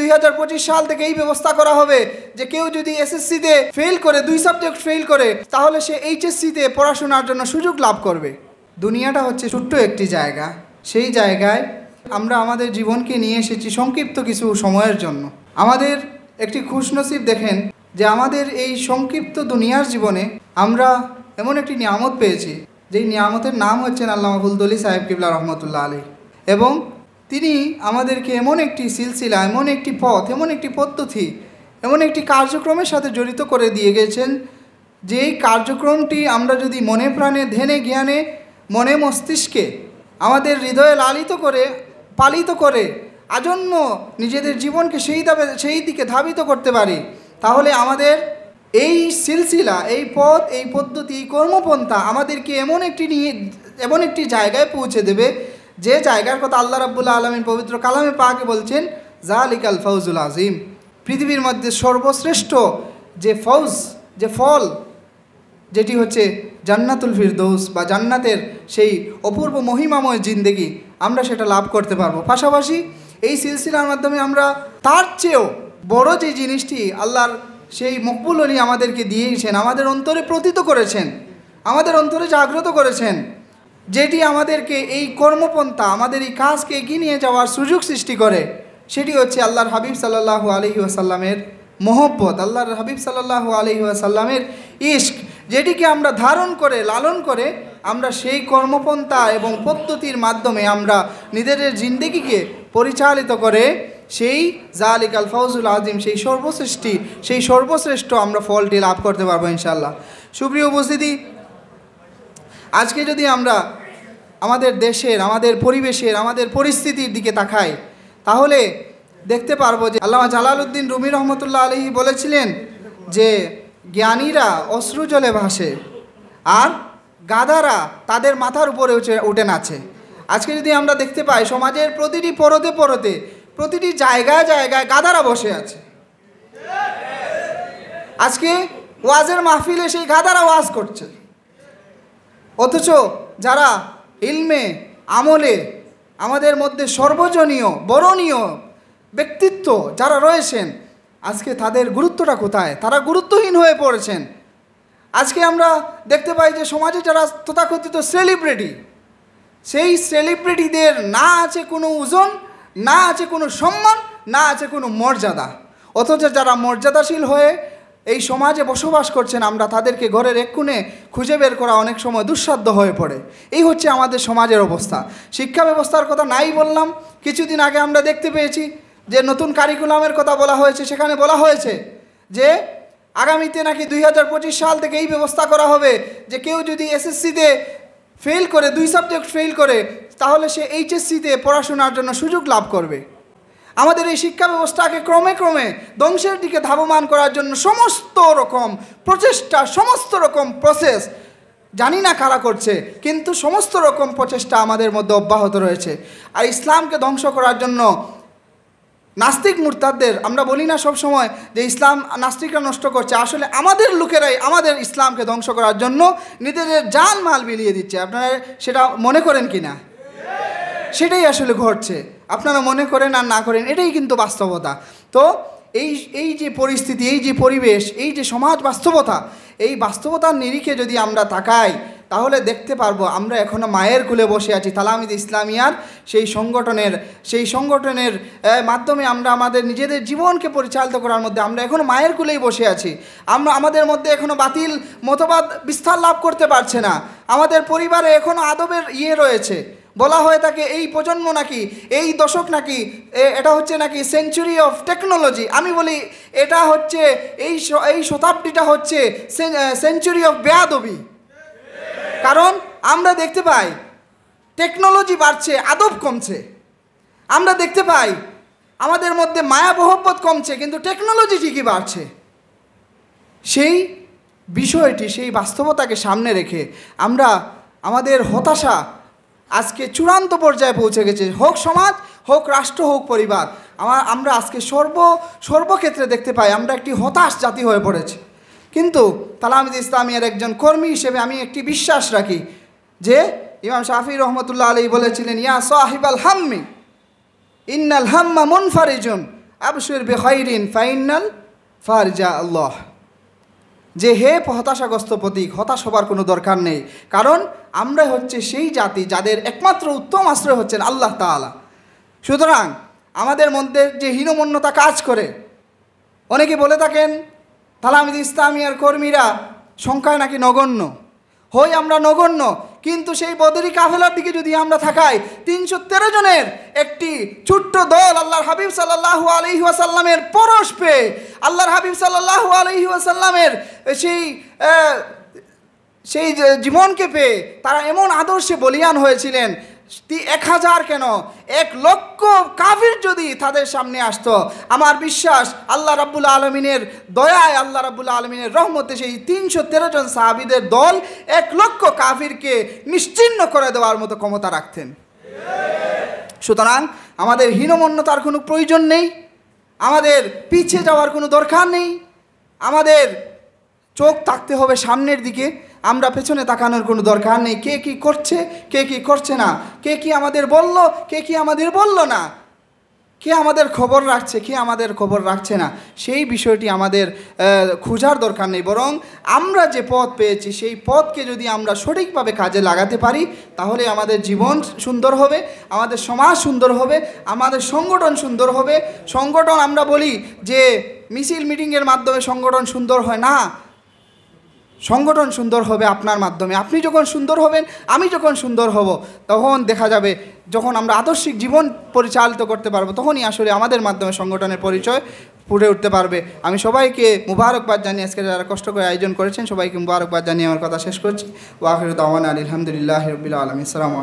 2025 সাল থেকে এই ব্যবস্থা করা হবে যে কেউ যদি এসএসসিতে ফেল করে 2 সাবজেক্ট ফেল করে তাহলে সে এইচএসসিতে পড়াশোনার জন্য সুযোগ লাভ করবে। দুনিয়াটা হচ্ছে ছোট্ট একটি জায়গা, সেই জায়গায় আমরা আমাদের জীবনকে নিয়ে এসেছি সংক্ষিপ্ত কিছু সময়ের জন্য। আমাদের একটি খুশনসিব দেখেন যে আমাদের এই সংক্ষিপ্ত দুনিয়ার জীবনে আমরা এমন একটি নিয়ামত পেয়েছি যেই নিয়ামতের নাম হচ্ছেন আল্লামা ফুলতলি সাহেব কিবলা রহমতুল্লাহ আলাইহি, এবং তিনি আমাদেরকে এমন একটি সিলসিলা, এমন একটি পথ, এমন একটি পদ্ধতি, এমন একটি কার্যক্রমের সাথে জড়িত করে দিয়ে গেছেন যেই কার্যক্রমটি আমরা যদি মনে প্রাণে ধ্যানে জ্ঞানে মনে মস্তিষ্কে আমাদের হৃদয়ে লালিত করে পালিত করে আজন্ম নিজেদের জীবনকে সেই দিকে ধাবিত করতে পারি, তাহলে আমাদের এই সিলসিলা, এই পথ, এই পদ্ধতি, এই কর্মপন্থা আমাদেরকে এমন একটি জায়গায় পৌঁছে দেবে যে জায়গার কথা আল্লাহ রাব্বুল আলামিন পবিত্র কালামে পাকে বলছেন জালিকাল ফাউজুল আজিম। পৃথিবীর মধ্যে সর্বশ্রেষ্ঠ যে ফৌজ, যে ফল, যেটি হচ্ছে জান্নাতুল ফিরদৌস বা জান্নাতের সেই অপূর্ব মহিমাময় জিন্দেগি, আমরা সেটা লাভ করতে পারবো। পাশাপাশি এই সিলসিলার মাধ্যমে আমরা তার চেয়েও বড় যে জিনিসটি আল্লাহর সেই মকবুল অলি আমাদেরকে দিয়েছেন, আমাদের অন্তরে প্রতীত করেছেন, আমাদের অন্তরে জাগ্রত করেছেন, যেটি আমাদেরকে এই কর্মপন্থা, আমাদের এই কাজকে এগিয়ে নিয়ে যাওয়ার সুযোগ সৃষ্টি করে, সেটি হচ্ছে আল্লাহর হাবিব সাল্লাল্লাহু আলাইহি ওয়াসাল্লামের মহব্বত, আল্লাহর হাবিব সাল্লাল্লাহু আলাইহি ওয়াসাল্লামের ইশক, যেটিকে আমরা ধারণ করে লালন করে আমরা সেই কর্মপন্থা এবং পদ্ধতির মাধ্যমে আমরা নিজেদের জিন্দেগিকে পরিচালিত করে সেই জালিকাল ফাউজুল আজিম, সেই সর্বশ্রেষ্ঠ আমরা ফলটি লাভ করতে পারবো ইনশাআল্লাহ। সুপ্রিয় উপস্থিতি, আজকে যদি আমরা আমাদের দেশের, আমাদের পরিবেশের, আমাদের পরিস্থিতির দিকে তাকাই তাহলে দেখতে পারবো যে আল্লামা জালালউদ্দিন রুমি রহমতুল্লাহ আলাইহি বলেছিলেন যে জ্ঞানীরা অশ্রু জলে ভাসে আর গাধারা তাদের মাথার উপরে উঠে নাচে। আজকে যদি আমরা দেখতে পাই সমাজের প্রতিটি পরতে পরতে, প্রতিটি জায়গায় জায়গায় গাধারা বসে আছে। আজকে ওয়াজের মাহফিলে সেই গাধারা ওয়াজ করছে, অথচ যারা ইলমে আমলে আমাদের মধ্যে সর্বজনীয় বরণীয় ব্যক্তিত্ব যারা রয়েছেন, আজকে তাদের গুরুত্বটা কোথায়? তারা গুরুত্বহীন হয়ে পড়েছেন। আজকে আমরা দেখতে পাই যে সমাজে যারা তথাকথিত সেলিব্রিটি, সেই সেলিব্রিটিদের না আছে কোনো ওজন, না আছে কোনো সম্মান, না আছে কোনো মর্যাদা, অথচ যারা মর্যাদাশীল হয়ে এই সমাজে বসবাস করছেন আমরা তাদেরকে ঘরের এক কোণে খুঁজে বের করা অনেক সময় দুঃসাধ্য হয়ে পড়ে। এই হচ্ছে আমাদের সমাজের অবস্থা। শিক্ষা ব্যবস্থার কথা নাই বললাম, কিছুদিন আগে আমরা দেখতে পেয়েছি যে নতুন কারিকুলামের কথা বলা হয়েছে, সেখানে বলা হয়েছে যে আগামীতে নাকি 2025 সাল থেকে এই ব্যবস্থা করা হবে যে কেউ যদি এসএসসিতে ফেল করে 2 সাবজেক্ট ফেল করে তাহলে সে এইচএসসিতে পড়াশোনার জন্য সুযোগ লাভ করবে। আমাদের এই শিক্ষা ব্যবস্থাকে ক্রমে ক্রমে ধ্বংসের দিকে ধাবমান করার জন্য সমস্ত রকম প্রচেষ্টা, সমস্ত রকম প্রসেস, জানি না কারা করছে, কিন্তু সমস্ত রকম প্রচেষ্টা আমাদের মধ্যে অব্যাহত রয়েছে। আর ইসলামকে ধ্বংস করার জন্য নাস্তিক মুরতাদদের, আমরা বলি না সব সময় যে ইসলাম নাস্তিকরা নষ্ট করছে, আসলে আমাদের লোকেরাই আমাদের ইসলামকে ধ্বংস করার জন্য নিজেদের জান মাল বিলিয়ে দিচ্ছে। আপনারা সেটা মনে করেন কি না? সেটাই আসলে ঘটছে, আপনারা মনে করেন আর না করেন, এটাই কিন্তু বাস্তবতা। তো এই যে পরিস্থিতি, এই যে পরিবেশ, এই যে সমাজ বাস্তবতা, এই বাস্তবতার নিরিখে যদি আমরা তাকাই তাহলে দেখতে পারবো আমরা এখনও মায়ের কুলে বসে আছি। তালামিদ ইসলামিয়ার সেই সংগঠনের মাধ্যমে আমরা আমাদের নিজেদের জীবনকে পরিচালিত করার মধ্যে আমরা এখনও মায়ের কুলেই বসে আছি। আমাদের মধ্যে এখনও বাতিল মতবাদ বিস্তার লাভ করতে পারছে না। আমাদের পরিবারে এখনও আদবের রয়েছে। বলা হয়ে থাকে এই প্রজন্ম নাকি, এই দশক নাকি, এটা হচ্ছে নাকি সেঞ্চুরি অফ টেকনোলজি। আমি বলি এটা হচ্ছে এই শতাব্দীটা হচ্ছে সেঞ্চুরি অফ বেয়াদবি। কারণ আমরা দেখতে পাই টেকনোলজি বাড়ছে, আদব কমছে। আমরা দেখতে পাই আমাদের মধ্যে মায়া মহব্বত কমছে, কিন্তু টেকনোলজি ঠিকই বাড়ছে। সেই বিষয়টি, সেই বাস্তবতাকে সামনে রেখে আমরা আমাদের হতাশা আজকে চূড়ান্ত পর্যায়ে পৌঁছে গেছে। হোক সমাজ, হোক রাষ্ট্র, হোক পরিবার, আমরা আজকে সর্বক্ষেত্রে দেখতে পাই আমরা একটি হতাশ জাতি হয়ে পড়েছি। কিন্তু তালামিদ ইসলামিয়ার একজন কর্মী হিসেবে আমি একটি বিশ্বাস রাখি যে ইমাম শাফি রহমতুল্লাহ আলাইহি বলেছিলেন, ইয়া সাহিবাল হাম্মি ইন্নাল হাম্মা মুনফারিজুন আবশির বিখাইরিন ফাইনাল ফারজা আল্লাহ, যে হে হতাশাগ্রস্ত প্রতীক, হতাশ হবার কোনো দরকার নেই, কারণ আমরা হচ্ছে সেই জাতি যাদের একমাত্র উত্তম আশ্রয় হচ্ছেন আল্লাহ তাআলা। সুতরাং আমাদের মধ্যে যে হীনমন্যতা কাজ করে, অনেকে বলে থাকেন তালামিদ ইসলামিয়ার কর্মীরা সংখ্যায় নাকি নগণ্য, হই আমরা নগণ্য, কিন্তু সেই বদরি কাফেলার দিকে যদি আমরা থাকাই 313 জনের একটি ছোট্ট দল আল্লাহর হাবিব সাল্লাল্লাহু আলাইহি ওয়াসাল্লামের পরশ পেয়ে, আল্লাহর হাবিব সাল্লাল্লাহু আলাইহি ওয়াসাল্লামের সেই জীবনকে পেয়ে তারা এমন আদর্শে বলিয়ান হয়েছিলেন, 1000 কেন 1,00,000 কাফির যদি তাদের সামনে আসতো, আমার বিশ্বাস আল্লাহ রাব্বুল আলমিনের দয়ায়, আল্লাহ রাব্বুল আলমিনের রহমতে সেই 313 জন সাহাবীদের দল 1,00,000 কাফিরকে নিশ্চিহ্ন করে দেওয়ার মতো ক্ষমতা রাখতেন। সুতরাং আমাদের হীনমন্যতার কোনো প্রয়োজন নেই, আমাদের পিছিয়ে যাওয়ার কোনো দরকার নেই, আমাদের চোখ থাকতে হবে সামনের দিকে, আমরা পেছনে তাকানোর কোনো দরকার নেই। কে কি করছে, কে কি করছে না, কে কি আমাদের বলল, কে কি আমাদের বলল না, কে আমাদের খবর রাখছে, কে আমাদের খবর রাখছে না, সেই বিষয়টি আমাদের খোঁজার দরকার নেই। বরং আমরা যে পথ পেয়েছি সেই পথকে যদি আমরা সঠিকভাবে কাজে লাগাতে পারি, তাহলে আমাদের জীবন সুন্দর হবে, আমাদের সমাজ সুন্দর হবে, আমাদের সংগঠন সুন্দর হবে। সংগঠন আমরা বলি যে মিছিল মিটিংয়ের মাধ্যমে সংগঠন সুন্দর হয় না, সংগঠন সুন্দর হবে আপনার মাধ্যমে। আপনি যখন সুন্দর হবেন, আমি যখন সুন্দর হব, তখন দেখা যাবে যখন আমরা আদর্শিক জীবন পরিচালিত করতে পারবো, তখনই আসলে আমাদের মাধ্যমে সংগঠনের পরিচয় ফুটে উঠতে পারবে। আমি সবাইকে মুবারকবাদ জানিয়ে, আজকে যারা কষ্ট করে আয়োজন করেছেন সবাইকে মুবারকবাদ জানিয়ে আমার কথা শেষ করছি। ওয়া আখিরু দাওয়ানা আলহামদুলিল্লাহি রাব্বিল আলামিন। আসসালামু আলাইকুম।